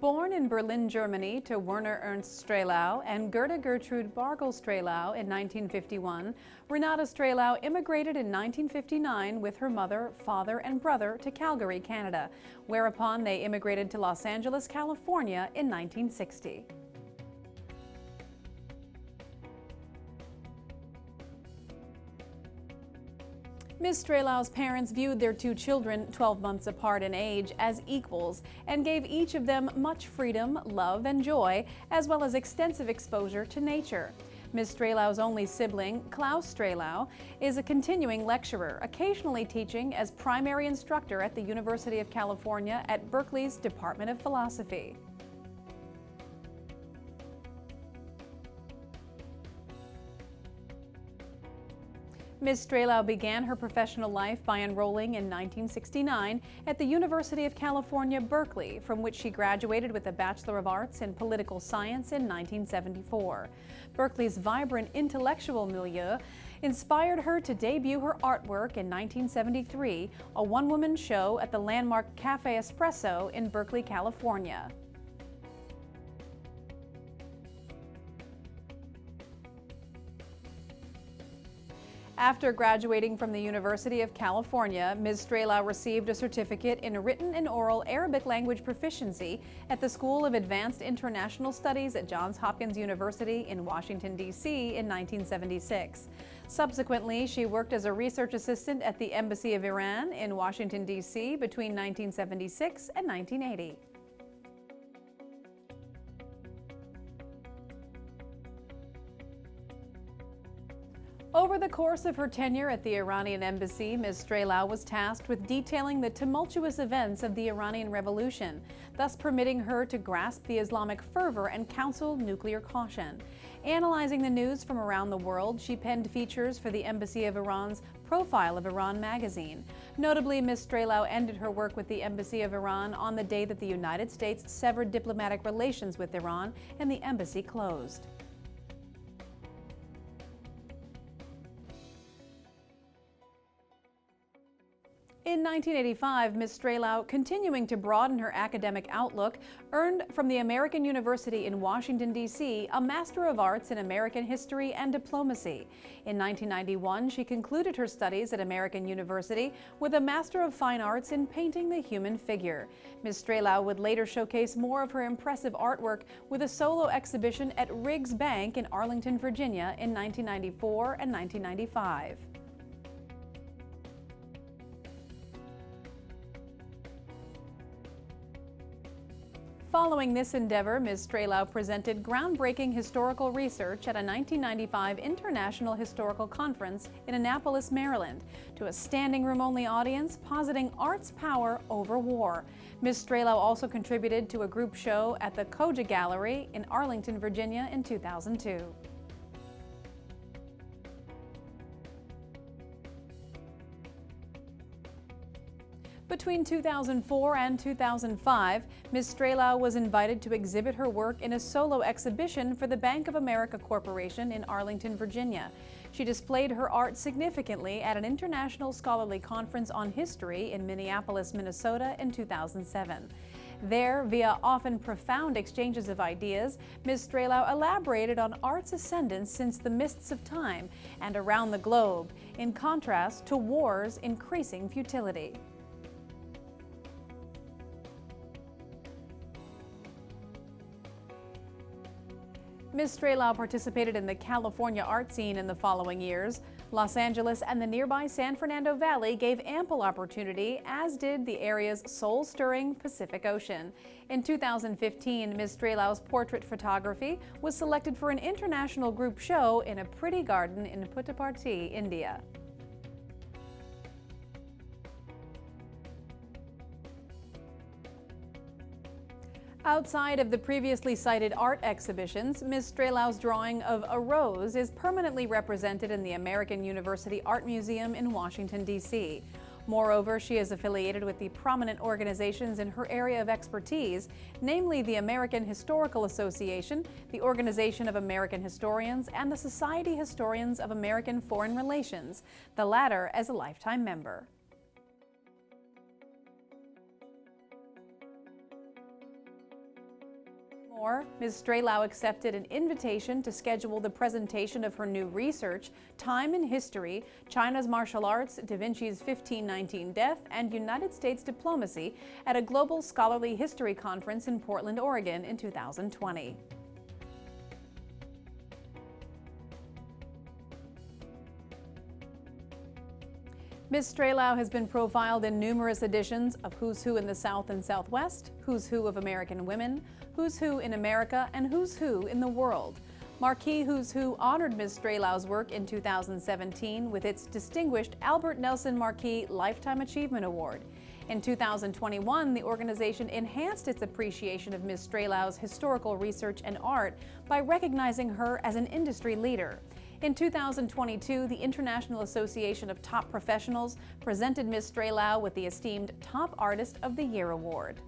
Born in Berlin, Germany to Werner Ernst Strelau and Gerda Gertrude Bargel Strelau in 1951, Renate Strelau immigrated in 1959 with her mother, father, and brother to Calgary, Canada, whereupon they immigrated to Los Angeles, California in 1960. Ms. Strelau's parents viewed their two children, 12 months apart in age, as equals and gave each of them much freedom, love, and joy, as well as extensive exposure to nature. Ms. Strelau's only sibling, Klaus Strelau, is a continuing lecturer, occasionally teaching as primary instructor at the University of California at Berkeley's Department of Philosophy. Ms. Strelau began her professional life by enrolling in 1969 at the University of California, Berkeley, from which she graduated with a Bachelor of Arts in Political Science in 1974. Berkeley's vibrant intellectual milieu inspired her to debut her artwork in 1973, a one-woman show at the landmark Cafe Espresso in Berkeley, California. After graduating from the University of California, Ms. Strelau received a certificate in written and oral Arabic language proficiency at the School of Advanced International Studies at Johns Hopkins University in Washington, D.C. in 1976. Subsequently, she worked as a research assistant at the Embassy of Iran in Washington, D.C. between 1976 and 1980. Over the course of her tenure at the Iranian embassy, Ms. Strelau was tasked with detailing the tumultuous events of the Iranian Revolution, thus permitting her to grasp the Islamic fervor and counsel nuclear caution. Analyzing the news from around the world, she penned features for the Embassy of Iran's Profile of Iran magazine. Notably, Ms. Strelau ended her work with the Embassy of Iran on the day that the United States severed diplomatic relations with Iran and the embassy closed. In 1985, Ms. Strelau, continuing to broaden her academic outlook, earned from the American University in Washington, D.C., a Master of Arts in American History and Diplomacy. In 1991, she concluded her studies at American University with a Master of Fine Arts in Painting the Human Figure. Ms. Strelau would later showcase more of her impressive artwork with a solo exhibition at Riggs Bank in Arlington, Virginia in 1994 and 1995. Following this endeavor, Ms. Strelau presented groundbreaking historical research at a 1995 International Historical Conference in Annapolis, Maryland, to a standing room-only audience positing art's power over war. Ms. Strelau also contributed to a group show at the Koja Gallery in Arlington, Virginia in 2002. Between 2004 and 2005, Ms. Strelau was invited to exhibit her work in a solo exhibition for the Bank of America Corporation in Arlington, Virginia. She displayed her art significantly at an international scholarly conference on history in Minneapolis, Minnesota in 2007. There, via often profound exchanges of ideas, Ms. Strelau elaborated on art's ascendance since the mists of time and around the globe, in contrast to war's increasing futility. Ms. Strelau participated in the California art scene in the following years. Los Angeles and the nearby San Fernando Valley gave ample opportunity, as did the area's soul-stirring Pacific Ocean. In 2015, Ms. Strelau's portrait photography was selected for an international group show in a pretty garden in Puttaparthi, India. Outside of the previously cited art exhibitions, Ms. Strelau's drawing of a rose is permanently represented in the American University Art Museum in Washington, D.C. Moreover, she is affiliated with the prominent organizations in her area of expertise, namely the American Historical Association, the Organization of American Historians, and the Society Historians of American Foreign Relations, the latter as a lifetime member. more, Ms. Strelau accepted an invitation to schedule the presentation of her new research, Time in History, China's Martial Arts, Da Vinci's 1519 Death, and United States Diplomacy at a global scholarly history conference in Portland, Oregon in 2020. Ms. Strelau has been profiled in numerous editions of Who's Who in the South and Southwest, Who's Who of American Women, Who's Who in America, and Who's Who in the World. Marquee Who's Who honored Ms. Strelau's work in 2017 with its distinguished Albert Nelson Marquis Lifetime Achievement Award. In 2021, the organization enhanced its appreciation of Ms. Strelau's historical research and art by recognizing her as an industry leader. In 2022, the International Association of Top Professionals presented Ms. Strelau with the esteemed Top Artist of the Year award.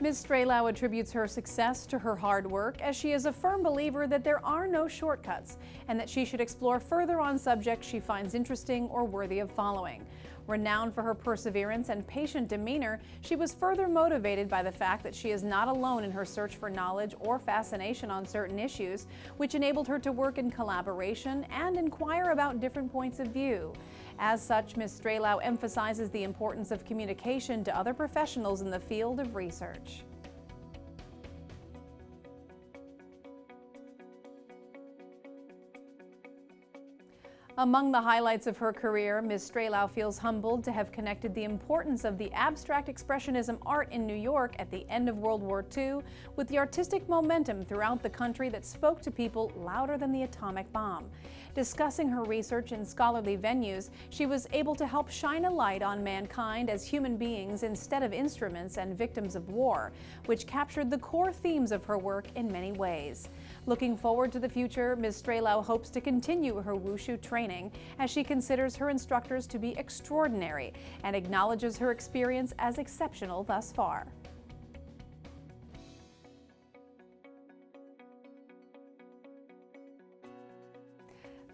Ms. Strelau attributes her success to her hard work, as she is a firm believer that there are no shortcuts and that she should explore further on subjects she finds interesting or worthy of following. Renowned for her perseverance and patient demeanor, she was further motivated by the fact that she is not alone in her search for knowledge or fascination on certain issues, which enabled her to work in collaboration and inquire about different points of view. As such, Ms. Strelau emphasizes the importance of communication to other professionals in the field of research. Among the highlights of her career, Ms. Strelau feels humbled to have connected the importance of the abstract expressionism art in New York at the end of World War II with the artistic momentum throughout the country that spoke to people louder than the atomic bomb. Discussing her research in scholarly venues, she was able to help shine a light on mankind as human beings instead of instruments and victims of war, which captured the core themes of her work in many ways. Looking forward to the future, Ms. Strelau hopes to continue her wushu training as she considers her instructors to be extraordinary and acknowledges her experience as exceptional thus far.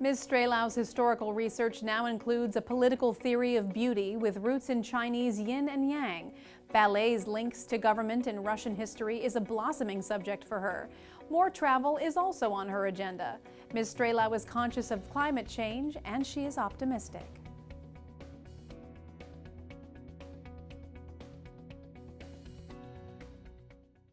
Ms. Strelau's historical research now includes a political theory of beauty with roots in Chinese yin and yang. Ballet's links to government in Russian history is a blossoming subject for her. More travel is also on her agenda. Ms. Strelau is conscious of climate change, and she is optimistic.